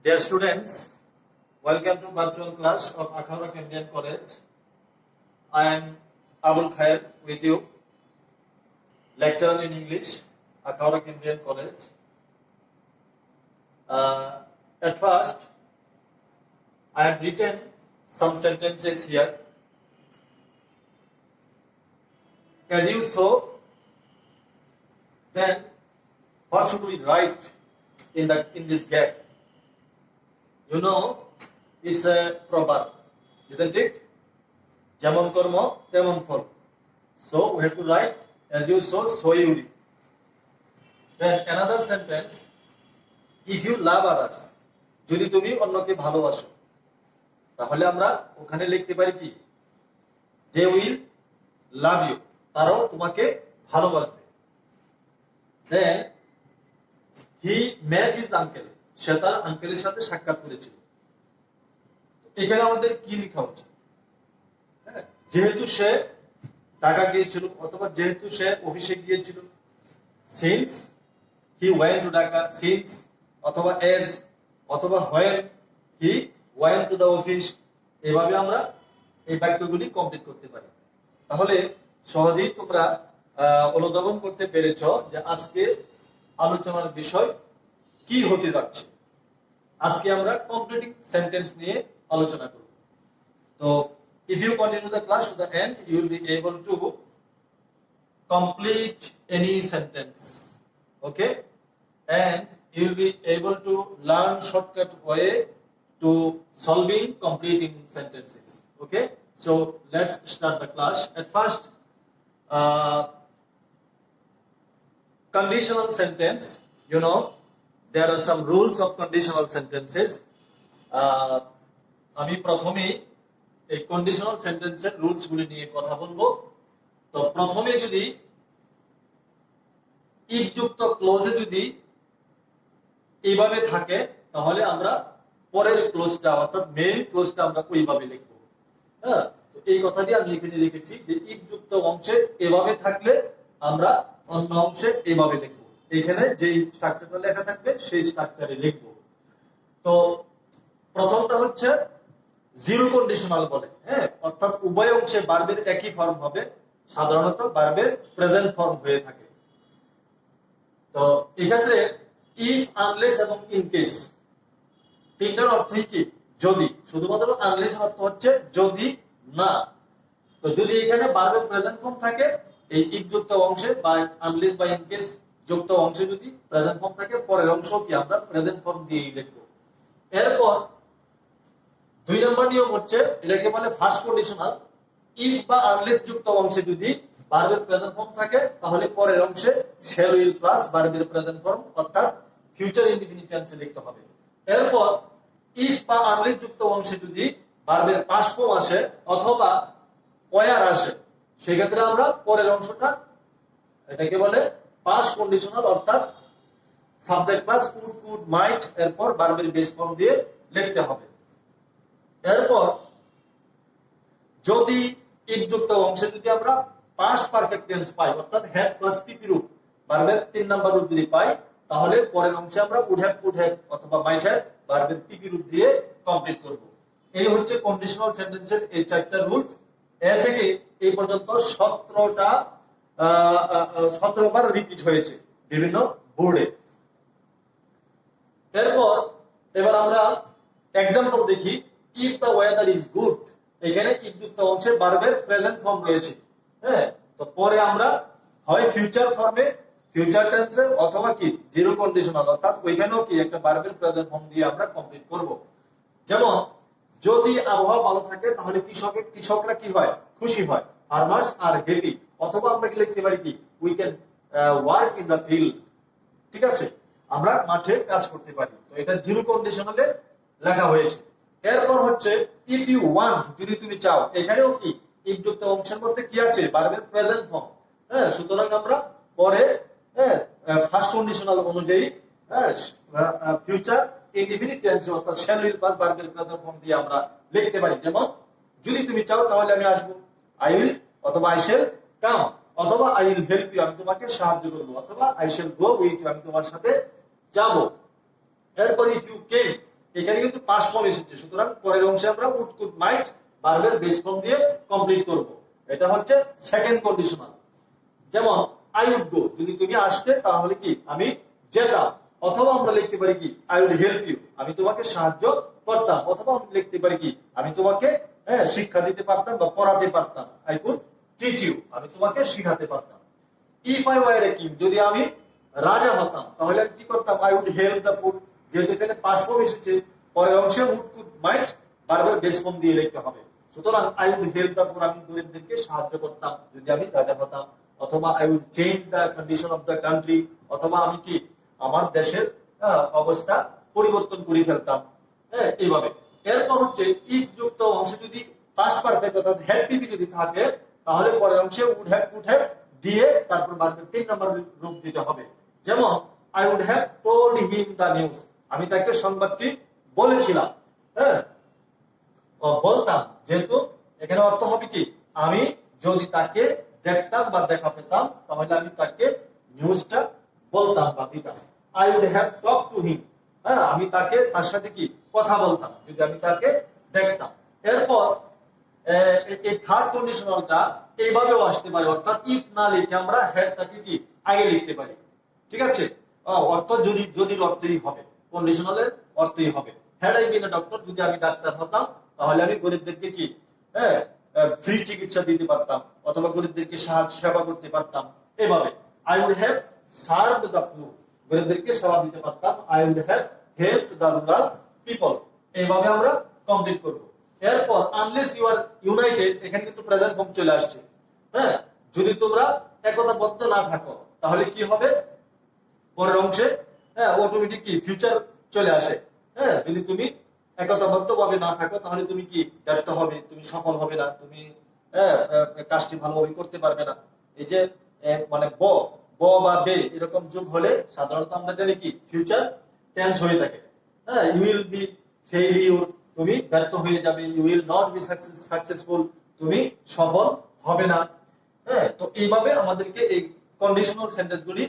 Dear students, welcome to virtual class of Akhaura Indian College. I am Abul Khair with you, lecturer in English, Akhaura Indian College. At first, I have written some sentences here. As you saw, then what should we write in this gap? You know, it's a proverb, isn't it? Jamon kormo, temon phol. So we have to write, as you saw, so you reap. Then another sentence, if you love others, যদি তুমি অন্যকে ভালোবাসো, তাহলে আমরা ওখানে লিখতে পারি কি? They will love you. তারাও তোমাকে ভালোবাসবে। Then he met his uncle. সে তার আঙ্কেলের সাথে সাক্ষাৎ করেছিল। এখানে আমাদের কি লেখা উচিত? যেহেতু সে ঢাকা গিয়েছিল অথবা যেহেতু সে অফিসে গিয়েছিল, since he went to Dhaka, since অথবা as অথবা when he went to the office, এভাবে আমরা এই বাক্যগুলি কমপ্লিট করতে পারি। তাহলে সহজেই তোমরা অনুধাবন করতে পেরেছো যে আজকে আলোচনার বিষয় কি হতে যাচ্ছে। আজকে আমরা কমপ্লিটিং সেন্টেন্স নিয়ে আলোচনা করব। তো if you continue the class to the end, you will be able to complete any sentence, okay, and you will be able to learn shortcut way to solving completing sentences, okay. So let's start the class. At first, conditional sentence, you know, there are some rules of conditional sentences. আমি প্রথমেই এই conditional সেন্টেন্সের rules গুলি নিয়ে কথা বলবো। তো প্রথমে যদি ইফ যুক্ত ক্লোজে যদি এইভাবে থাকে, তাহলে আমরা পরের ক্লোজটা অর্থাৎ মেইন ক্লোজটা আমরা ওইভাবে লিখব। হ্যাঁ, তো এই কথাটি আমি এখানে লিখেছি যে ইফ যুক্ত অংশে এভাবে থাকলে আমরা অন্য অংশে এইভাবে লিখব। এখানে যে স্ট্রাকচারটা লেখা থাকবে সেই স্ট্রাকচারে লিখব। তো প্রথমটা হচ্ছে জিরো কন্ডিশনাল বলে, হ্যাঁ, অর্থাৎ উভয় অংশে ভার্বের একই ফর্ম হবে, সাধারণত ভার্বের প্রেজেন্ট ফর্ম হয়ে থাকে। তো এক্ষেত্রে ইফ, আনলেস এবং ইন কেস তিনটার অর্থই কি? যদি। শুধুমাত্র আনলেস অর্থ হচ্ছে যদি না। তো যদি এখানে ভার্বের প্রেজেন্ট ফর্ম থাকে, এই ইফ যুক্ত অংশে বা আনলেস বা ইন কেস যুক্ত অংশে যদি প্রেজেন্ট ফর্ম থাকে, পরের অংশ কি আমরা প্রেজেন্ট ফর্ম দিয়েই লিখব। এরপর দুই নম্বর নিয়ম হচ্ছে, এটাকে বলে ফার্স্ট কন্ডিশনাল। ইফ বা আনলেস যুক্ত অংশে যদি ভার্বের প্রেজেন্ট ফর্ম থাকে, তাহলে পরের অংশে শ্যাল উইল প্লাস ভার্বের প্রেজেন্ট ফর্ম অর্থাৎ ফিউচার ইনডিফিনিট টেন্সে লিখতে হবে। এরপর ইফ বা আনলেস যুক্ত অংশে যদি ভার্বের পাস্ট ফর্ম আসে অথবা ওয়ার আসে, সেক্ষেত্রে আমরা পরের অংশটা, এটাকে বলে পাস্ট কন্ডিশনাল, অর্থাৎ সাবজেক্ট প্লাস উড, কুড, মাইট, এরপর ভার্বের বেস ফর্ম দিয়ে লিখতে হবে। এরপর যদি ইফ যুক্ত অংশে যদি আমরা পাস্ট পারফেক্ট টেন্স পাই, অর্থাৎ হ্যাড প্লাস পিপি রূপ, ভার্বের 3 নাম্বার রূপ যদি পাই, তাহলে পরের অংশে আমরা উড হ্যাভ, কুড হ্যাভ অথবা মাইট হ্যাভ ভার্বের পিপি রূপ দিয়ে কমপ্লিট করব। এই হচ্ছে কন্ডিশনাল সেন্টেন্সের এই 4টা রুলস। এ থেকে এই পর্যন্ত 17 বার রিপিট হয়েছে বিভিন্ন বোর্ডে। এবার আমরা এক্সাম্পল দেখি। If the weather is good, এখানে ইফ যুক্ত অংশে ভার্বের প্রেজেন্ট ফর্ম রয়েছে, হ্যাঁ। তো পরে আমরা হয় ফিউচার ফর্মে, ফিউচার টেন্সে, অথবা কি জিরো কন্ডিশনাল, অর্থাৎ ওইখানেও কি একটা ভার্বের প্রেজেন্ট ফর্ম দিয়ে আমরা কমপ্লিট করব। যেমন যদি আবহাওয়া ভালো থাকে, তাহলে কৃষকরা কি হয়? খুশি হয়, ফার্মার্স আর হ্যাপি। অথবা আমরা কি লিখতে পারি কি? We can work in the field, ঠিক আছে, আমরা মাঠে কাজ করতে পারি। তো এটা জিরো কন্ডিশনালে লেখা হয়েছে। এরপর হচ্ছে ইফ ইউ ওয়ান্ট, যদি তুমি চাও, এখানেও কি ইফ যুক্ত অংশের মধ্যে কি আছে? ভার্বের প্রেজেন্ট ফর্ম, হ্যাঁ। সুতরাং আমরা পরে ফার্স্ট কন্ডিশনাল অনুযায়ী ফিউচার ইনডিফিনিট টেন্স অর্থাৎ শ্যাল উইল প্লাস ভার্বের প্রেজেন্ট ফর্ম দিয়ে আমরা লিখতে পারি। যেমন যদি তুমি চাও তাহলে আমি আসবো, আই উইল, অথবা আই শ্যাল কাম, অথবা আই উইল হেল্প ইউ, আমি তোমাকে সাহায্য করবো, অথবা I shall go with you, আমি তোমার সাথে যাব। এরপর ইফ ইউ কেম, এখানে কিন্তু পাস্ট ফর্ম এসেছে, সুতরাং পরের অংশে আমরা উড কুড মাইট ভার্বের বেস ফর্ম দিয়ে কমপ্লিট করব। এটা হচ্ছে সেকেন্ড কন্ডিশনাল। যেমন আই উড গো, যদি তুমি আসতে তাহলে কি আমি যেতাম, অথবা আমরা লিখতে পারি কি আই উড হেল্প ইউ, আমি তোমাকে সাহায্য করতাম, অথবা আমরা লিখতে পারি কি আমি তোমাকে শিক্ষা দিতে পারতাম বা পড়াতে পারতাম, আই কুড টিচ ইউ, আমি তোমাকে শিখাতে পারতাম। If I were a king, যদি আমি রাজা হতাম তাহলে আমি কি করতাম, I would help the poor, যেহেতু এখানে পাস্ট ফর্ম এসেছে পরের অংশে উড কুড মাইট ভার্বের বেস ফর্ম দিয়ে লিখতে হবে। সুতরাং I would help the poor, আমি গরিবদেরকে সাহায্য করতাম যদি আমি রাজা হতাম, অথবা I would change the condition of the country, অথবা আমি কি আমার দেশের অবস্থা পরিবর্তন করে ফেলতাম। এইভাবে। এরপর হচ্ছে ইফ যুক্ত অংশে যদি পাস্ট পারফেক্ট অর্থাৎ হ্যাড পিপি যদি থাকে তাহলে পরের অংশে উড হ্যাভ কুড হ্যাভ দিয়ে তারপর ভার্বের 3 নম্বর রূপ দিতে হবে। যেমন I would have told him the news, আমি তাকে সংবাদটি বলেছিলাম, বলতাম, যেহেতু এখানে অর্থ হবে কি আমি যদি তাকে দেখতাম বা দেখা পেতাম তাহলে আমি তাকে নিউজটা বলতাম বা দিতাম। I would have talk to him, আমি তাকে তার সাথে কি কথা বলতাম যদি আমি তাকে দেখতাম। এরপর এই থার্ড কন্ডিশনালটা এইভাবেও আসতে পারে, অর্থাৎ ইফ না লিখে আমরা হ্যাডটাকে কি আগে লিখতে পারি। ঠিক আছে, অর্থ যদি যদি অর্থই হবে, কন্ডিশনালের অর্থই হবে। Had I been a doctor, যদি আমি ডাক্তার হতাম তাহলে আমি গরিবদেরকে কি ফ্রি চিকিৎসা দিতে পারতাম, অথবা গরিবদেরকে সাহায্য সেবা করতে পারতাম। এভাবে I would have served the poor, গরিবদেরকে সেবা দিতে পারতাম। I would have helped the rural people. এইভাবে আমরা কমপ্লিট করব। এরপর আনলেস ইউ আর ইউনাইটেড, এখানে কিন্তু প্রেজেন্ট ফর্ম চলে আসছে। যদি তোমরা একতাবদ্ধ না থাকো তাহলে কি হবে, পরের অংশে অটোমেটিক কি ফিউচার চলে আসে। যদি তুমি একতাবদ্ধ ভাবে না থাকো তাহলে তুমি কি ব্যর্থ হবে, তুমি সফল হবে না, তুমি কাজটি ভালোভাবে করতে পারবে না। এই যে মানে ব বা বে এরকম যুগ হলে সাধারণত আমরা জানি কি ফিউচার টেন্স হয়ে থাকে। ইউ উইল বি ফেইলিউর, তুমি ব্যর্থ হয়ে যাবে। You will not be successful, তুমি সফল হবে না। তো এইভাবে আমাদেরকে এই কন্ডিশনাল সেন্টেন্স গুলি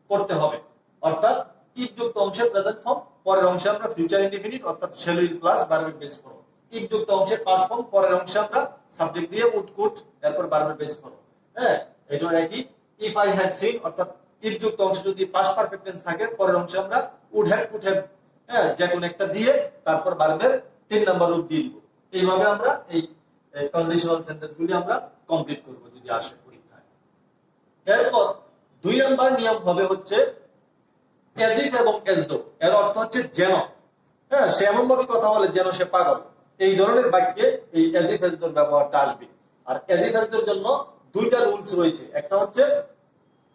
করতে হবে। অর্থাৎ ইফ যুক্ত অংশে প্রেজেন্ট ফর্ম, পরের অংশে আমরা ফিউচার ইনডিফিনিট অর্থাৎ শ্যাল উইল প্লাস ভার্বের বেস ফর্ম। ইফ যুক্ত অংশে পাস্ট ফর্ম, পরের অংশে আমরা সাবজেক্ট দিয়ে উড কুড, এরপর ভার্বের বেস ফর্ম। এটা একই। ইফ আই হ্যাড সিন, অর্থাৎ ইফ যুক্ত অংশে যদি পাস্ট পারফেক্ট টেন্স থাকে পরের অংশে আমরা উড হ্যাভ কুড হ্যাভ যে কোনো একটা দিয়ে তারপর ভার্বের 3 নম্বর রূপ দিয়ে দিব। এইভাবে আমরা এই কন্ডিশনাল সেন্টেন্স গুলি আমরা কমপ্লিট করব যদি আসে পরীক্ষায়। এরপর 2 নম্বর নিয়ম হবে হচ্ছে as if এবং as though। এর অর্থ হচ্ছে যেন, সে এমন ভাবে কথা বলে যেন সে পাগল। এই ধরনের বাক্যে এই as if as though ব্যবহারটা আসবে। আর as if as though এর জন্য 2টা রুলস রয়েছে। একটা হচ্ছে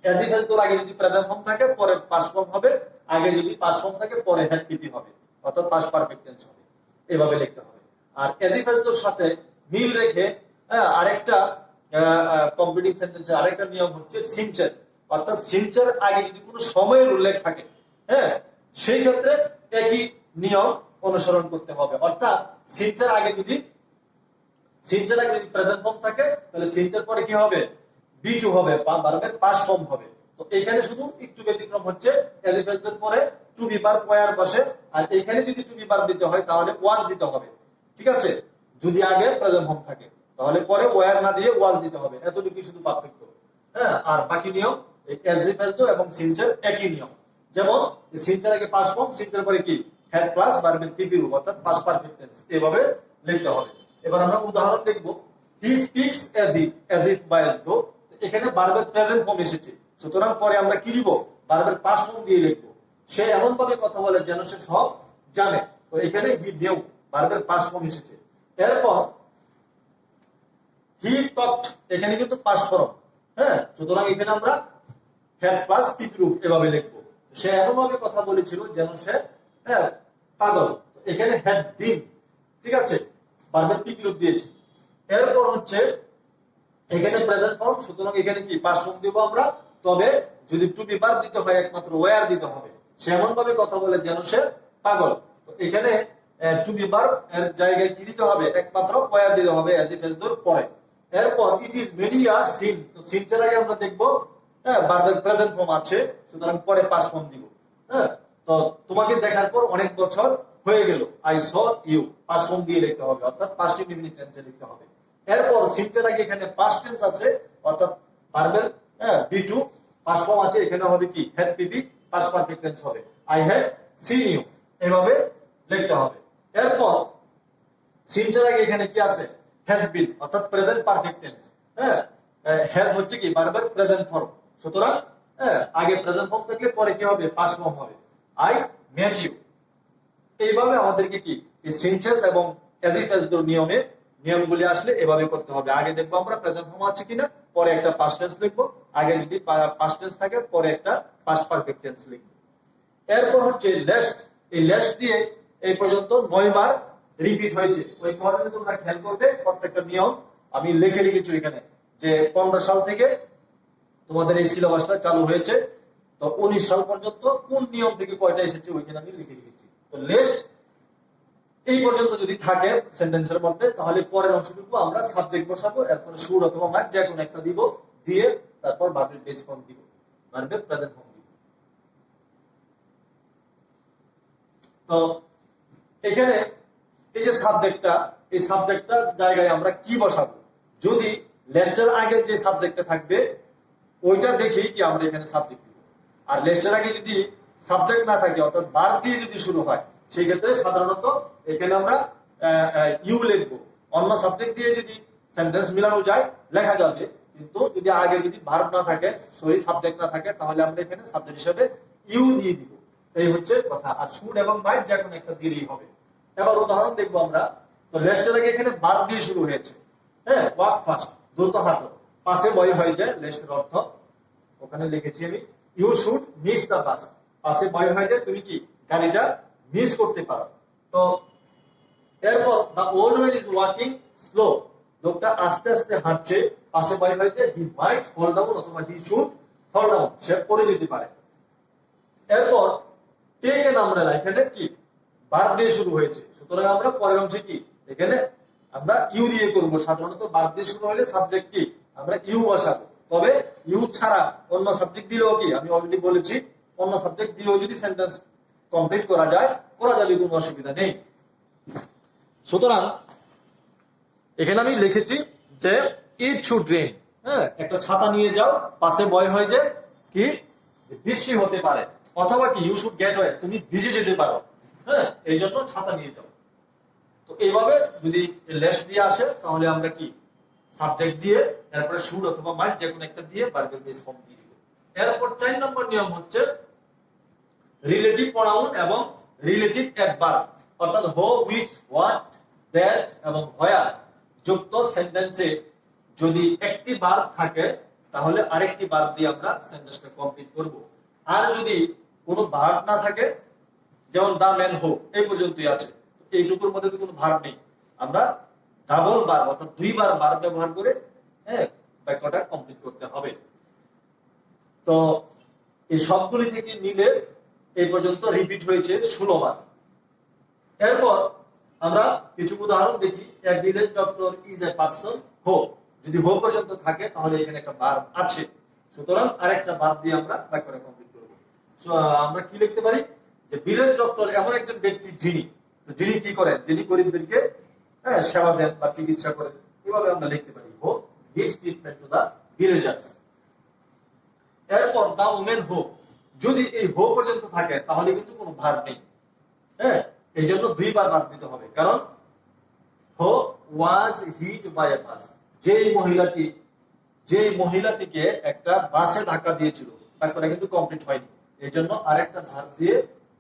as if as though আগে যদি প্রেজেন্ট ফর্ম থাকে পরে পাস্ট ফর্ম হবে, আগে যদি পাস্ট ফর্ম থাকে পরে হ্যাড পিপি হবে, অর্থাৎ পাস্ট পারফেক্ট টেন্স হবে। এভাবে লিখতে হবে। আর as if as though এর সাথে মিল রেখে আরেকটা কমপ্লিটিং সেন্টেন্সের আরেকটা নিয়ম হচ্ছে সিনচার, অর্থাৎ সিনচার আগে যদি কোনো সময়ের উল্লেখ থাকে সেই ক্ষেত্রে একই নিয়ম অনুসরণ করতে হবে। অর্থাৎ সিনচার আগে যদি প্রেজেন্ট ফর্ম থাকে তাহলে সিনচার পরে কি হবে, বি2 হবে, ভার্বের পাস্ট ফর্ম হবে। তো এখানে শুধু একটু ব্যতিক্রম হচ্ছে as if as though পরে টু বি ভার্ব ওয়্যার বসে, আর এখানে যদি টু বি ভার্ব দিতে হয় তাহলে ওয়াজ দিতে হবে। ঠিক আছে, যদি আগে প্রেজেন্ট ফর্ম থাকে তাহলে পরে ওয়্যার না দিয়ে ওয়াজ দিতে হবে। এতটুকু শুধু পার্থক্য। আর বাকি নিয়ম as if as though এবং সিনচার একই নিয়ম। যেমন সিনচার আগে পাস্ট ফর্ম, সিনচার পরে কি হ্যাড প্লাস ভার্বের পিপি রূপ অর্থাৎ পাস্ট পারফেক্ট টেন্স। এভাবে লিখতে হবে। এবার আমরা উদাহরণ দেখব। হি স্পিক্স as if বা as though, এখানে ভার্বের প্রেজেন্ট ফর্ম এসেছে, সুতরাং পরে আমরা কি দিব, ভার্বের পাস্ট ফর্ম দিয়ে লিখব। সে এমন ভাবে কথা বলে যেন সে সব জানে। তো এখানে হি নিউ, ভার্বের পাস্ট ফর্ম এসেছে। এরপর হি টকড, এখানে কিন্তু পাস্ট ফর্ম। সুতরাং এখানে আমরা হ্যাড প্লাস পিপি রূপ এভাবে লিখব। সে এমন ভাবে কথা বলেছিল যেন সে পাগল। এখানে হ্যাড বিন। ঠিক আছে, ভার্বের পিপি রূপ দিয়েছি। এরপর হচ্ছে এখানে প্রেজেন্ট ফর্ম, সুতরাং এখানে কি পাস্ট ফর্ম দিব আমরা। তবে যদি টু বি ভার্ব দিতে হয় একমাত্র ওয়্যার দিতে হবে। সে এমন ভাবে কথা বলে যেন সে পাগল। তো এখানে টু বি ভার্ব এর জায়গায় কি দিতে হবে, একমাত্র ওয়্যার দিতে হবে as if as though পরে। এরপর it is many years seen, তো সিনচার আগে আমরা দেখব ভার্বের প্রেজেন্ট ফর্ম আছে, সুতরাং পরে পাস্ট ফর্ম দিব। তো তোমাকে দেখার পর অনেক বছর হয়ে গেল, I saw you past form দিয়ে লিখতে হবে, অর্থাৎ পাস্ট ইনডিফিনিট টেন্সে লিখতে হবে। এরপর সিনসের আগে এখানে পাস্ট টেন্স আছে, অর্থাৎ ভার্বের বি টু পাস্ট ফর্ম আছে, এখানে হবে কি had PB past perfect tense হবে, আই হ্যাড সিন ইউ, এভাবে লিখতে হবে। এরপর সিনসের আগে এখানে কি আছে, হ্যাজ বিন, অর্থাৎ প্রেজেন্ট পারফেক্ট টেন্স। হ্যাজ হচ্ছে কি ভার্বের প্রেজেন্ট ফর্ম, সুতরাং আগে প্রেজেন্ট ফর্ম থাকলে পরে কি হবে, পাস্ট ফর্ম হবে, আই মেট ইউ। এইভাবে আমাদেরকে কি এই সিনসেস এবং অ্যাজ ইফ অ্যাজ নিয়মগুলি আসলে এভাবে করতে হবে। আগে দেখবো আমরা প্রেজেন্ট ফর্ম আছে কিনা, পরে একটা পাস্ট টেন্স লিখবো, আগে যদি পাস্ট টেন্স থাকে পরে একটা পাস্ট পারফেক্ট টেন্স লিখবো। এরপর হচ্ছে লেস্ট, এই লেস্ট দিয়ে এই পর্যন্ত 9 বার রিপিট হয়েছে। ওই কোয়ার্টারে তোমরা খেয়াল করবে প্রত্যেকটা নিয়ম আমি লিখে রেখেছি এখানে, যে 15 সাল থেকে তোমাদের এই সিলেবাসটা চালু হয়েছে, তো 19 সাল পর্যন্ত কোন নিয়ম থেকে কয়টা এসেছে ওইখানে আমি লিখে রেখেছি। তো লেস্ট এই পর্যন্ত যদি থাকে সেন্টেন্সের মধ্যে, তাহলে পরের অংশটুকু আমরা সাবজেক্ট বসাবো, এরপরে শুড অথবা ম্যাট যে কোনো একটা দিব, দিয়ে তারপর ভার্বের বেস ফর্ম দিব, ভার্বের প্রেজেন্ট ফর্ম দিব। তো এখানে এই যে সাবজেক্টটা, এই সাবজেক্টটার জায়গায় আমরা কি বসাবো, যদি লেস্টের আগে যে সাবজেক্টটা থাকবে ওইটা দেখেই কি আমরা এখানে সাবজেক্ট দিব। আর লেস্টের আগে যদি সাবজেক্ট না থাকে, অর্থাৎ বার দিয়ে যদি শুরু হয়, সেই ক্ষেত্রে সাধারণত এখানে আমরা ইউ লিখবো। অন্য সাবজেক্ট দিয়ে যদি সেন্টেন্স মিলানো যায় লেখা যাবে, কিন্তু যদি আগে যদি ভার্ব না থাকে, সরি সাবজেক্ট না থাকে, তাহলে আমরা এখানে সাবজেক্ট হিসেবে ইউ দিয়ে দিব। এই হচ্ছে কথা। আর শুড এবং মাইট যে কোনো একটা দিলেই হবে। এবার উদাহরণ দেখবো আমরা। তো লেস্টের আগে এখানে ভার্ব দিয়ে শুরু হয়েছে, ওয়াক ফাস্ট, দ্রুত হাঁটো, পাশে বয় হয়ে যায় লেস্টের অর্থ ওখানে লিখেছি আমি, you should miss the bus, পাশে বয় হয়ে যায় তুমি কি গাড়িটা মিস করতে পারো। তো এরপর the old man is walking slow, লোকটা আস্তে আস্তে হাঁটছে, পাশে বয় হয়ে যায় হি মাইট ফল ডাউন অথবা হি শুড ফল ডাউন, সে পড়ে যেতে পারে। এরপর টেক এন আমব্রেলা, এখানে কি ভার্ব দিয়ে শুরু হয়েছে, সুতরাং আমরা পরের অংশে কি এখানে আমরা ইউ দিয়ে করবো। সাধারণত ভার্ব দিয়ে শুরু হলে সাবজেক্ট কি আমরা ইউ বসাবো, তবে ইউ ছাড়া অন্য সাবজেক্ট দিলেও কি আমি অলরেডি বলেছি, অন্য সাবজেক্ট দিয়েও যদি সেন্টেন্স কমপ্লিট করা যায়, করা যাবে, কোনো অসুবিধা নেই। সুতরাং এখানে আমি লিখেছি যে ইট শুড রেইন, একটা ছাতা নিয়ে যাও, পাশে বয় হয়ে যায় কি বৃষ্টি হতে পারে, অথবা কি ইউ শুড গেট ওয়েট, তুমি ভিজে যেতে পারো, এই জন্য ছাতা নিয়ে যাও। তো এইভাবে যদি লেস্ট দিয়ে আসে, তাহলে আমরা কি সাবজেক্ট দিয়ে এরপরে শুড অথবা মাইট যে কোনো একটা দিয়ে ভার্বের বেস ফর্ম দিয়ে দিব। এরপর 4 নম্বর নিয়ম হচ্ছে রিলেটিভ প্রোনাউন এবং রিলেটিভ অ্যাডভার্ব, অর্থাৎ হো, হুইচ, হোয়াট, দ্যাট এবং হোয়ার যুক্ত সেন্টেন্সে যদি একটি ভার্ব থাকে, তাহলে আরেকটি ভার্ব দিয়ে আমরা সেন্টেন্সটা কমপ্লিট করব। আর যদি কোনো ভার্ব না থাকে, যেমন দা ম্যান হো এই পর্যন্তই আছে, এইটুকুর মধ্যে তো কোনো ভার্ব নেই, আমরা ডাবল ভার্ব অর্থাৎ 2 বার ভার্ব ব্যবহার করে বাক্যটা কমপ্লিট করতে হবে। তো এই সবগুলি থেকে নিলে এই পর্যন্ত রিপিট হয়েছে 16 বার। এরপর আমরা কিছু উদাহরণ দেখি। A village doctor is a person হো, যদি হো পর্যন্ত থাকে তাহলে এখানে একটা ভার্ব আছে, সুতরাং আরেকটা ভার্ব দিয়ে আমরা বাক্যটা কমপ্লিট করব। আমরা কি লিখতে পারি যে ভিলেজ ডক্টর এমন একজন ব্যক্তি যিনি কি করেন, যিনি গরিবদেরকে সেবা দেন বা চিকিৎসা করেন, এভাবে আমরা লিখতে পারি who gives treatment to the villagers. এরপর দা ওমেন হো, যদি এই হো পর্যন্ত থাকে তাহলে কিন্তু কোনো ভার্ব নেই, এই জন্য 2 বার ভার্ব দিতে হবে, কারণ হো ওয়াজ হিট বাই এ বাস, যেই মহিলাটিকে একটা বাসে ধাক্কা দিয়েছিল, বাক্যটা কিন্তু কমপ্লিট হয়নি, এই জন্য আরেকটা ভার্ব দিয়ে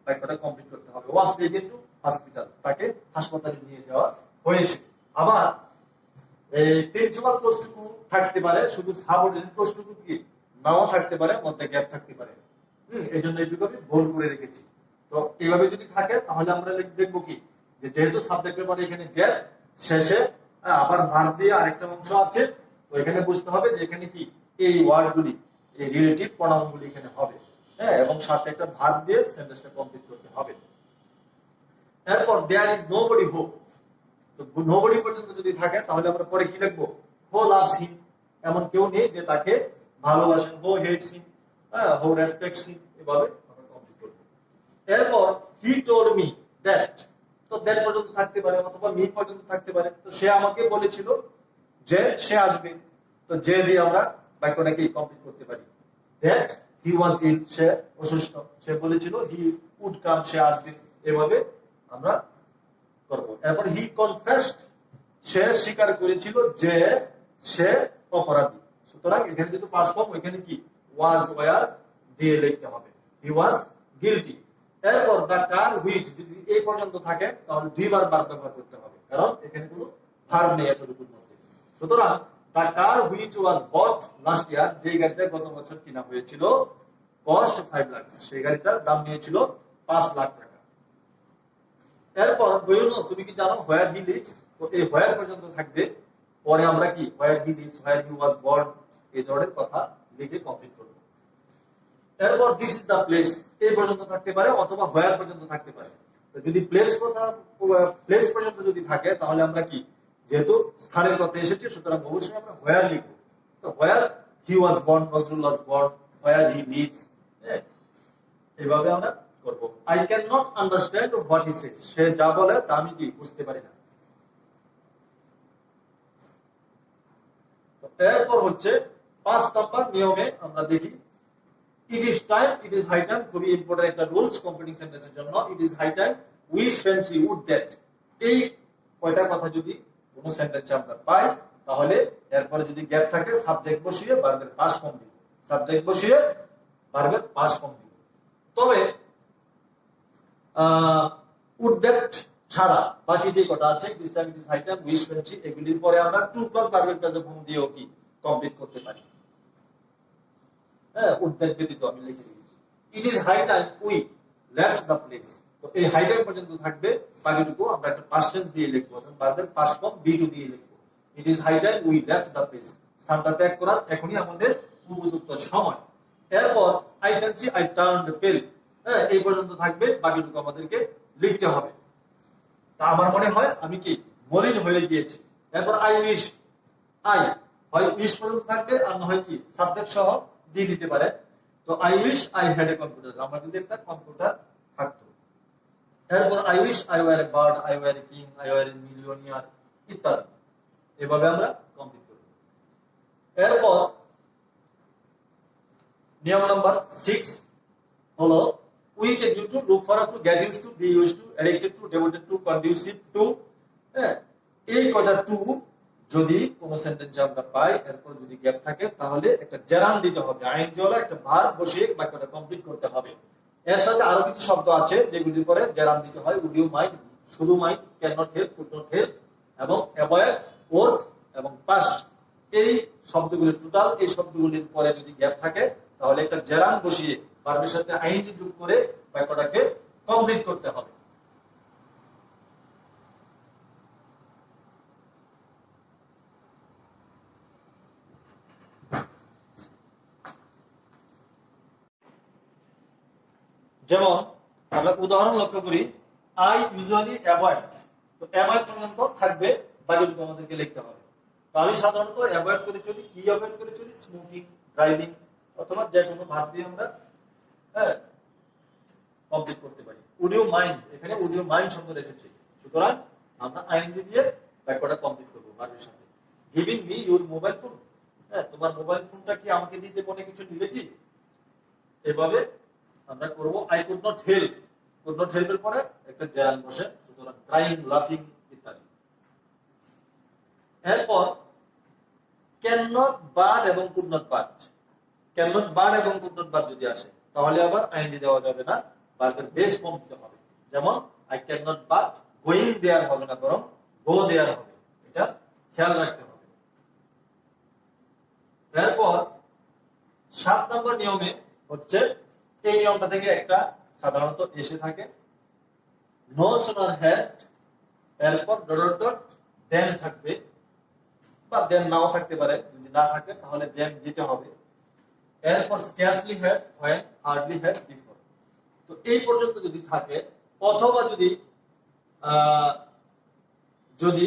বাক্যটা কমপ্লিট করতে হবে। ওয়াজ টেকেন টু হসপিটাল, তাকে হাসপাতালে নিয়ে যাওয়া হয়েছে। আবার এই প্রিন্সিপাল ক্লোজটুকু থাকতে পারে, শুধু সাবঅর্ডিনেট ক্লোজটুকু কি নাও থাকতে পারে, মধ্যে গ্যাপ থাকতে পারে, এই জন্য এইটুকু আমি বোল্ড করে রেখেছি। তো এইভাবে যদি থাকে তাহলে আমরা দেখবো কি যে যেহেতু সাবজেক্টের পরে এখানে গ্যাপ, শেষে আবার ভার্ব দিয়ে আরেকটা অংশ আছে, তো এখানে বুঝতে হবে যে এখানে কি এই ওয়ার্ডগুলি, এই রিলেটিভ প্রোনাউনগুলি এখানে হবে, এবং সাথে একটা ভার্ব দিয়ে সেন্টেন্সটা কমপ্লিট করতে হবে। এরপর দেয়ার ইজ নোবডি হো, তো নোবডি পর্যন্ত যদি থাকে তাহলে আমরা পরে কি লিখবো, হো লাভস হিম, এমন কেউ নেই যে তাকে ভালোবাসেন, হো হেটস হিম, হো রেসপেক্টস হিম, এভাবে আমরা কমপ্লিট করব। এরপর হি টোল্ড মি দ্যাট, পারে অথবা মি পর্যন্ত থাকতে পারে। তো সে আমাকে বলেছিল যে সে আসবে, তো যে দিয়ে আমরা বাক্যটাকে কমপ্লিট করতে পারি। দ্যাট হি ওয়াজ ইল, সে অসুস্থ, সে বলেছিল হি উড কাম, সে আসবে, এভাবে আমরা করব। এরপর হি কনফেসড, সে স্বীকার করেছিল যে সে অপরাধী। সুতরাং এখানে যেহেতু পাস্ট ফর্ম, ওইখানে কি ওয়াজ ওয়্যার দিয়ে লিখতে হবে, হি ওয়াজ গিলটি। এরপর দ্য কার হুইচ যদি এই পর্যন্ত থাকে তাহলে দুইবার ভার্ব ব্যবহার করতে হবে, কারণ এখানে কোনো ভার্ব নেই এতটুকুর মধ্যে। সুতরাং the car which was bought last year, যে গাড়িটা গত বছর কিনা হয়েছিল, কস্ট 5 লাখ, সেই গাড়িটার দাম নিয়েছিল 5 লাখ টাকা। এরপর তুমি কি জানো হোয়ার হি লিভস, তো এই হোয়ার পর্যন্ত থাকবে, পরে আমরা কি হোয়ার he leaves, where he was born, এই ধরনের কথা লিখে কমপ্লিট করব। এরপর দিস ইজ দ্য প্লেস, এই পর্যন্ত থাকতে পারে অথবা হোয়ার পর্যন্ত থাকতে পারে। তো যদি প্লেস পর্যন্ত যদি থাকে তাহলে আমরা কি, যেহেতু স্থানের কথা এসেছে সুতরাং অবশ্যই আমরা হোয়ার লিখব। তো where he was born, Nazrul was born, where he lives, এইভাবে আমরা করব। I can not understand what he says, সে যা বলে তা আমি কি বুঝতে পারি না। তো এরপর হচ্ছে 5 নম্বর নিয়মে আমরা দেখি it is time, it is high time, খুবই ইম্পর্টেন্ট একটা রুলস কমপ্লিটিং সেন্টেন্সের জন্য। It is high time, wish ফ্রেন্ডশি উড দ্যাট, এই কয়টা কথা যদি কোন সেন্টেন্সে আমরা পাই তাহলে এরপরে যদি গ্যাপ থাকে সাবজেক্ট বসিয়ে ভার্বের পাস্ট ফর্ম দিব, সাবজেক্ট বসিয়ে ভার্বের পাস্ট ফর্ম দিব। তবে উড দ্যাট ছাড়া বাকি যে কটা আছে this time, it is high time, wish ফ্রেন্ডশি, এগুলির পরে আমরা টু প্লাস ভার্বের প্রেজেন্ট ফর্ম দিয়েও কি কমপ্লিট করতে পারি। হ্যাঁ, উড দ্যাট ব্যতীত আমি লিখে দিয়েছি। It is high time we left the place, তো এই হাই টাইম পর্যন্ত থাকবে, বাকিটুকু আমরা একটা পাস্ট টেন্স দিয়ে লিখবো, অর্থাৎ ভার্বের পাস্ট ফর্ম বি টু দিয়ে লিখবো। It is high time we left the place, স্থানটা ত্যাগ করার এখনই আমাদের উপযুক্ত সময়। এরপর আই ফ্যান্সি আই টার্নড পেল, হ্যাঁ, এই পর্যন্ত থাকবে, বাকিটুকু আমাদেরকে লিখতে হবে। তা আমার মনে হয় আমি কি মলিন হয়ে গিয়েছি। এরপর আই উইশ, আই হয় উইশ পর্যন্ত থাকবে আর না হয় কি সাবজেক্ট সহ দিয়ে দিতে পারে। তো I wish I had a computer, আমার যদি একটা কম্পিউটার থাকতো। এরপর I wish I were a bird, I were a king, I were A millionaire ইত্যাদি, এভাবে আমরা কমপ্লিট করব। এরপর নিয়ম নাম্বার 6 হলো we get you to look for to get used to be used to addicted to devoted to conducive to, হ্যাঁ, এই কটা টু যদি কোন সেন্টেন্সে আমরা পাই এরপর যদি গ্যাপ থাকে তাহলে একটা জেরান দিতে হবে, আইএনজি ওয়ালা একটা ভার্ব বসিয়ে বাক্যটা কমপ্লিট করতে হবে। এর সাথে আরো কিছু শব্দ আছে যেগুলির পরে জেরান দিতে হয়, উড ইউ মাইন্ড, শুধু mind, can not help, could not help, এবং অ্যাভয়েড, ওর্থ এবং পাস্ট, এই শব্দগুলি টোটাল, এই শব্দগুলির পরে যদি গ্যাপ থাকে তাহলে একটা জেরান বসিয়ে ভার্বের সাথে আইএনজি যোগ করে বাক্যটাকে কমপ্লিট করতে হবে। যেমন আমরা উদাহরণ লক্ষ্য করি, আই ইউজুয়ালি অ্যাভয়েড, তো অ্যাভয়েড পর্যন্ত থাকবে, বাকিটুকু আমাদেরকে লিখতে হবে। তো আমি সাধারণত অ্যাভয়েড করে চলি, কি অ্যাভয়েড করে চলি, স্মোকিং, ড্রাইভিং, অথবা যে কোনো ভাব দিয়ে আমরা কমপ্লিট করতে পারি। উড ইউ মাইন্ড, এখানে উড ইউ মাইন্ড শব্দটা এসেছে, সুতরাং আমরা আইএনজি দিয়ে বাক্যটা কমপ্লিট করব ভার্বের সাথে। Giving me your mobile phone, হ্যাঁ, তোমার মোবাইল ফোনটা কি আমাকে দিতে মনে কিছু নিবে কি, এভাবে আমরা করব। I could not help, could not হেল্পের পরে একটা জেরান বসে, সুতরাং ক্রাইং, লাফিং ইত্যাদি। এরপর ক্যান নট বাট এবং could not but, can not but এবং কুড নট বাট যদি আসে তাহলে আবার আইএনজি দেওয়া যাবে না, ভার্বের বেস ফর্ম দিতে হবে। যেমন I can not but going there হবে না, বরং গো দেয়ার হবে, এটা খেয়াল রাখতে হবে। এরপর 7 নম্বর নিয়মে হচ্ছে, এই নিয়মটা থেকে একটা সাধারণত এসে থাকে, নো সোনার হ্যাড, এরপর ডট ডট দেন থাকবে, বা দেন নাও থাকতে পারে, যদি না থাকে তাহলে দেন দিতে হবে। এরপর scarcely had, when, hardly had, before, তো এই পর্যন্ত যদি থাকে, অথবা যদি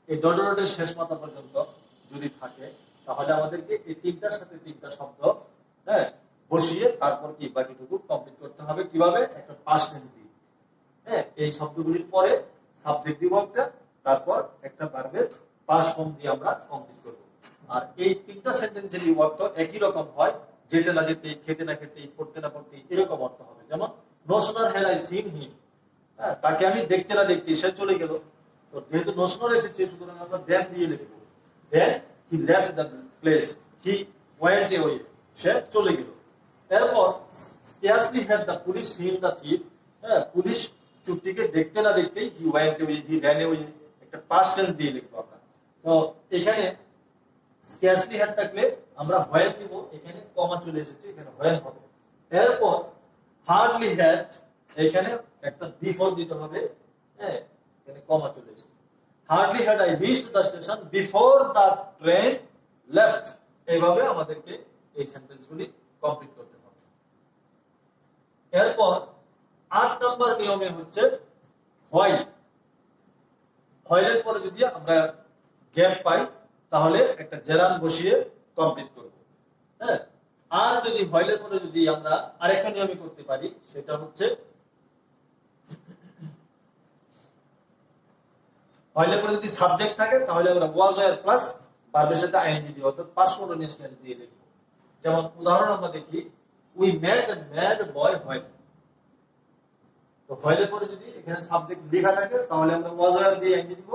এই ডট ডটের শেষ মাথা পর্যন্ত যদি থাকে তাহলে আমাদেরকে এই তিনটার সাথে তিনটা শব্দ, হ্যাঁ, বসিয়ে তারপর কি বাকিটুকু কমপ্লিট করতে হবে। কিভাবে? একটা পাস্ট টেন্স দিয়ে, হ্যাঁ, এই শব্দগুলির পরে সাবজেক্ট দিব একটা, তারপর একটা ভার্বের পাস্ট ফর্ম দিয়ে আমরা কমপ্লিট করব। আর এই তিনটা সেন্টেন্সেরই অর্থ একই রকম হয়, যেতে না যেতে, খেতে না খেতে, পড়তে না পড়তে, এরকম অর্থ হবে। যেমন no sooner had I seen him, তাকে আমি দেখতে না দেখতে সে চলে গেল। তো যেহেতু নো সুনার এসেছে, সুতরাং আমরা দেন দিয়ে লিখবো। Then he left the place, he went away, সে চলে গেল। এরপর scarcely had the police seen the thief, police চুরটিকে দেখতে না দেখতেই he went away, he ran away, একটা পাস্ট টেন্স দিয়ে লিখবো আমরা। তো এখানে scarcely had থাকলে আমরা when দিব, এখানে কমা চলে এসেছে, এখানে when হবে। এরপর hardly had, এখানে একটা বিফোর দিতে হবে, এখানে কমা চলে এসেছে। hardly had I reached the station before the train left, এইভাবে আমাদেরকে এই সেন্টেন্সগুলি কমপ্লিট করতে হবে। এরপর 8 নম্বর নিয়মে হচ্ছে while, while-এর পরে যদি আমরা গ্যাপ পাই তাহলে একটা জেরান বসিয়ে কমপ্লিট করব। আর যদি while-এর পরে যদি আমরা আরেকটা নিয়মে করতে পারি, সেটা হচ্ছে while-এর পরে যদি সাবজেক্ট থাকে তাহলে আমরা was were প্লাস ভার্বের সাথে আইএনজি দিই, অর্থাৎ পাস্ট কন্টিনিউয়াস টেন্স দিয়ে লিখব। যেমন উদাহরণ আমরা দেখি, we met a mad boy while, তো while-এর পরে যদি এখানে সাবজেক্ট লেখা থাকে তাহলে আমরা was were দিয়ে আইএনজি দিব।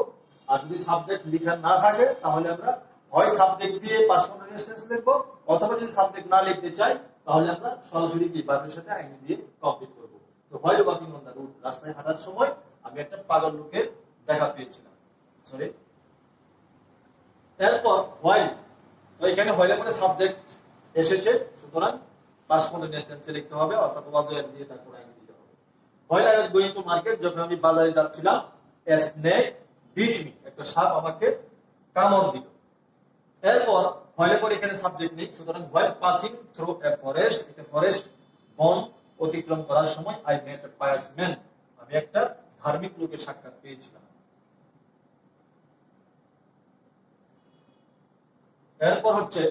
আর যদি সাবজেক্ট লেখা না থাকে তাহলে আমরা হয় সাবজেক্ট দিয়ে পাস্ট কন্টিনিউয়াস টেন্স লিখব, অথবা যদি সাবজেক্ট না লিখতে চাই তাহলে আমরা সরাসরি কি ভার্বের সাথে আইএনজি দিয়ে কমপ্লিট করব। তো while walking on the road, রাস্তায় হাঁটার সময় আমি একটা পাগল লোকের দেখা পেয়েছিলাম, সরি। এরপর while, তো এখানে while-এর পরে সাবজেক্ট এসেছে, সুতরাং পাস্ট কন্টিনিউয়াস টেন্সে লিখতে হবে, অর্থাৎ was were দিয়ে তারপর আইএনজি দিতে হবে। while I was going to market, যখন আমি বাজারে যাচ্ছিলাম, a snake bit me, একটা সাপ আমাকে কামড় দিল। এরপর while-এর পরে এখানে সাবজেক্ট নেই, সুতরাং while passing through a forest, একটা ফরেস্ট বন অতিক্রম করার সময় I met a pious man, আমি একটা ধার্মিক লোকের সাক্ষাৎ পেয়েছিলাম। এরপর হচ্ছে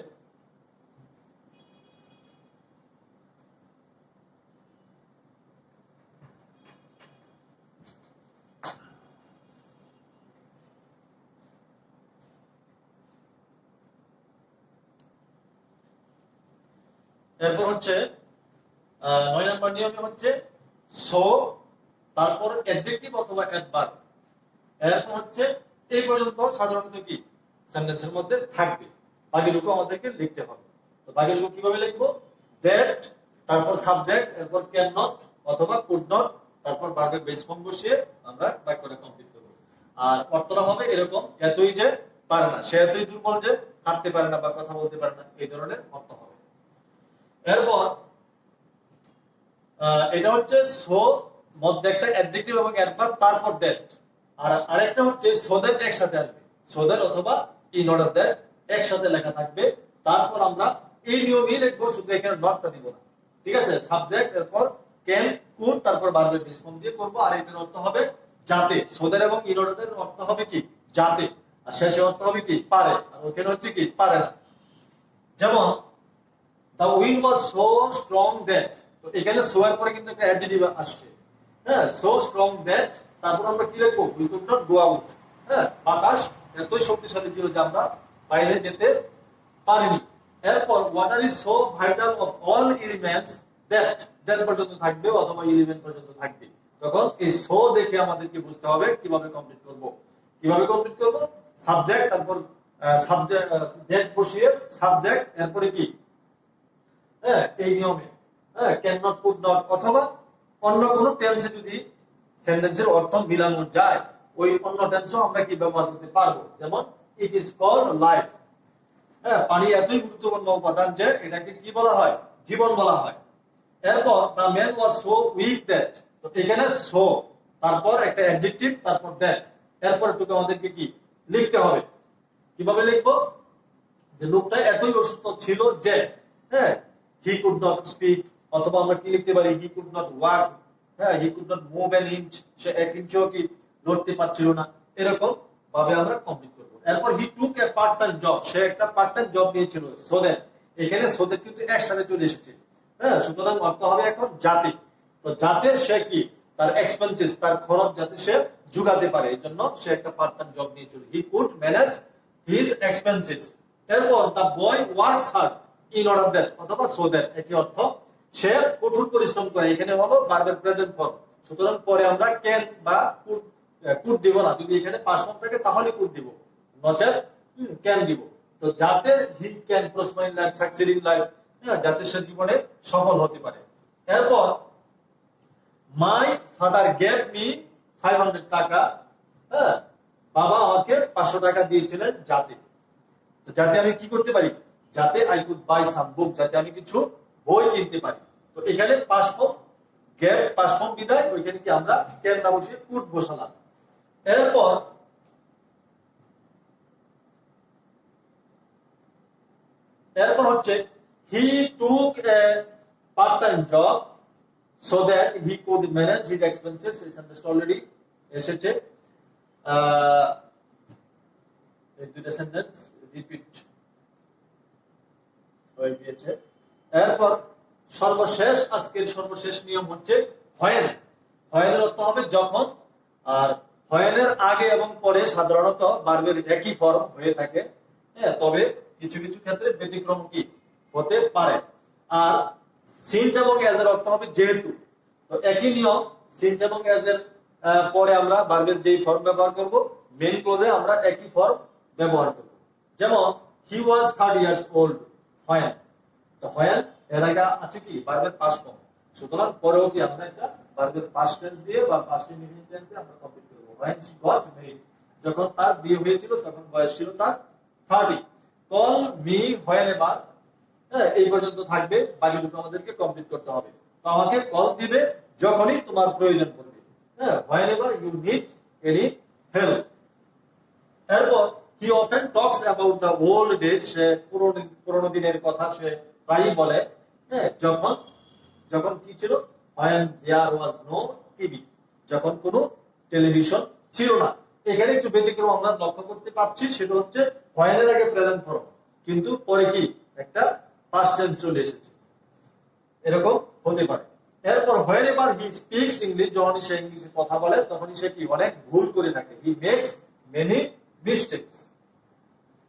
এরপর হচ্ছে 9 নম্বর নিয়মে হচ্ছে সো, তারপর অ্যাডজেক্টিভ অথবা অ্যাডভার্ব। এরপর হচ্ছে এই পর্যন্ত সাধারণত কি সেন্টেন্সের মধ্যে থাকবে, বাকিটুকু আমাদেরকে লিখতে হবে। তো বাকিটুকু কিভাবে লিখবো? দ্যাট, তারপর সাবজেক্ট, এরপর ক্যান নট অথবা কুড নট, তারপর ভার্বের বেস ফর্ম বসিয়ে আমরা বাক্যটা কমপ্লিট করব। আর অর্থটা হবে এরকম, এতই যে পারে না, সে এতই দুর্বল যে হাঁটতে পারে না বা কথা বলতে পারে না, এই ধরনের অর্থ হবে। এরপর এটা হচ্ছে সো, মধ্যে একটা অ্যাডজেক্টিভ এবং অ্যাডভার্ব, তারপর দ্যাট। আর আরেকটা হচ্ছে সো দ্যাট একসাথে আসবে, সো দ্যাট অথবা ইন অর্ডার দ্যাট একসাথে লেখা থাকবে। তারপর আমরা এই নিয়মই লিখবো, শুধু এখানে নটটা দিব না, ঠিক আছে? সাবজেক্ট, এরপর ক্যান, কুড, তারপর ভার্বের বেস ফর্ম দিয়ে করব। আর এটার অর্থ হবে যাতে, সো দ্যাট এবং ইন অর্ডার দ্যাট অর্থ হবে কি যাতে, আর শেষে অর্থ হবে কি পারে, আর ওখানে হচ্ছে কি পারে না। যেমন the wind was so strong that, তো এখানে সো এর পরে কিন্তু একটা অ্যাডজেক্টিভ আসছে, so strong that, তারপর আমরা কি লিখবো? we could not go out, বাতাস এতই শক্তিশালী ছিল যে আমরা বাইরে যেতে পারিনি। এরপর water is so vital of all elements that, that পর্যন্ত থাকবে অথবা এলিমেন্ট পর্যন্ত থাকবে। তখন এই সো দেখে আমাদেরকে বুঝতে হবে কিভাবে কমপ্লিট করব। কিভাবে কমপ্লিট করব? সাবজেক্ট, তারপর সাবজেক্ট দ্যাট বসিয়ে সাবজেক্ট, এরপরে কি এই নিয়মে ক্যান নট, কুড নট, অথবা অন্য কোনো টেন্সে যদি সেন্টেন্সের অর্থ মিলানো যায়, ওই অন্য টেন্সও আমরা কি ব্যবহার করতে পারবো। যেমন ইট ইজ কল্ড লাইফ, পানি এতই গুরুত্বপূর্ণ উপাদান যে এটাকে কি বলা হয়? জীবন বলা হয়। এরপর the man was so weak that, তো এখানে সো, তারপর একটা অ্যাডজেক্টিভ, তারপর দ্যাট, এরপর একটু আমাদেরকে কি লিখতে হবে। কিভাবে লিখবো? যে লোকটা এতই অসুস্থ ছিল যে, he could not speak, অথবা আমরা কি লিখতে পারি? he could not walk, he could not move an inch, সে এক ইঞ্চিও কি নড়তে পারছিল না। এরকম ভাবে আমরা কমপ্লিট করব। এরপর he took a part time job, সে একটা পার্ট টাইম জব নিয়েছিল। so that, এখানে so that কিন্তু একসাথে চলে এসেছে, সুতরাং অর্থ হবে এখন যাতে। তো যাতে সে কি তার এক্সপেন্সেস, তার খরচ যাতে সে জুগাতে পারে, এই জন্য সে একটা পার্ট টাইম জব নিয়েছিল। He could manage his expenses. এরপর the boy works hard in order that অথবা সো দ্যাট, একই অর্থ। সে কঠোর পরিশ্রম করে, এখানে হলো ভার্বের প্রেজেন্ট ফর্ম। সুতরাং পরে আমরা ক্যান বা কুড দিব না, যদি এখানে পাস্ট ফর্ম থাকে তাহলে কুড দিব, নচেত ক্যান দিব। তো যাতে he can prosper in life, succeed in life, যাতে সে জীবনে সফল হতে পারে। এরপর মাই ফাদার গেভ মি 500 টাকা, বাবা আমাকে 500 টাকা দিয়েছিলেন যাতে, যাতে আমি কি করতে পারি, যাতে আই কুড বাই সাম বুক, যাতে আমি কিছু বই কিনতে পারি। তো এখানে past form gave, past form বিদায়, ওইখানে কি আমরা ক্যান না বসিয়ে কুড বসালাম। এরপর হচ্ছে he took a part time job so that he could manage his expenses, is understood already, এসেছে। এই দুটো সেন্টেন্স রিপিট হয়ে গিয়েছে। এরপর সর্বশেষ, আজকের সর্বশেষ নিয়ম হচ্ছে when। when এর অর্থ হবে যখন, আর when এর আগে এবং পরে সাধারণত ভার্বের একই ফর্ম হয়ে থাকে, তবে কিছু কিছু ক্ষেত্রে ব্যতিক্রম কি হতে পারে। আর সিন্স এবং এজ এর অর্থ হবে যেহেতু। তো একই নিয়ম, সিন্স এবং এজ এর পরে আমরা ভার্বের যেই ফর্ম ব্যবহার করব, মেইন ক্লোজে আমরা একই ফর্ম ব্যবহার করব। যেমন হি ওয়াজ 30 ইয়ার্স ওল্ড when। তো when এর আগে আছে কি ভার্বের পাস্ট ফর্ম, সুতরাং পরেও কি আমরা এটা ভার্বের পাস্ট টেন্স দিয়ে বা পাস্ট ইনডিফিনিট টেন্স দিয়ে আমরা কমপ্লিট করব। when she got married, যখন তার বিয়ে হয়েছিল তখন বয়স ছিল তার 30। কল মি whenever, এই পর্যন্ত থাকবে, বাকি দুটো আমাদেরকে কমপ্লিট করতে হবে। তো আমাকে কল দিবে যখনই তোমার প্রয়োজন পড়বে, whenever you need any help। এরপর he often talks about the old days, সে পুরনো দিনের কথা সে প্রায়ই বলে, যখন যখন কি ছিল, when there was no TV, যখন কোনো টেলিভিশন ছিল না। এখানে একটু ব্যতিক্রম আমরা লক্ষ্য করতে পারছি, সেটা হচ্ছে when এর আগে প্রেজেন্ট ফর্ম, কিন্তু পরে কি একটা পাস্ট টেন্স চলে এসেছে, এরকম হতে পারে। এরপর whenever he speaks English, যখন সে ইংলিশে কথা বলে তখন সে কি অনেক ভুল করে থাকে, he makes many mistakes।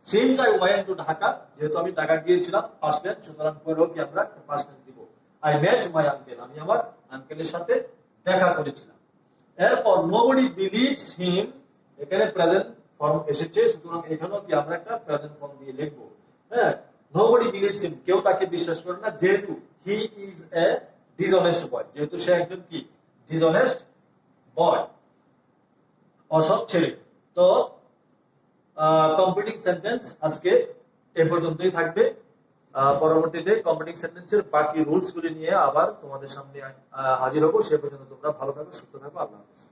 since I went to Dhaka, যেহেতু আমি ঢাকা গিয়েছিলাম পাস্ট টেন্স, সুতরাং পরেও কি আমরা পাস্ট টেন্স দিব। I met my uncle, আমি আমার আঙ্কেলের সাথে দেখা করেছিলাম। এরপর nobody believes him, এখানে প্রেজেন্ট ফর্ম এসেছে, সুতরাং এখানেও কি আমরা একটা প্রেজেন্ট ফর্ম দিয়ে লিখবো। nobody believes him, কেউ তাকে বিশ্বাস করে না, যেহেতু he is a dishonest boy, যেহেতু সে একজন কি dishonest boy, অসৎ ছেলে। তো কমপ্লিটিং সেন্টেন্স আজকে এ পর্যন্তই থাকবে। পরবর্তীতে কমপ্লিটিং সেন্টেন্সের বাকি রুলস গুলি নিয়ে আবার তোমাদের সামনে হাজির হবো। সে পর্যন্ত তোমরা ভালো থাকো, সুস্থ থাকো। আল্লাহ হাফেজ।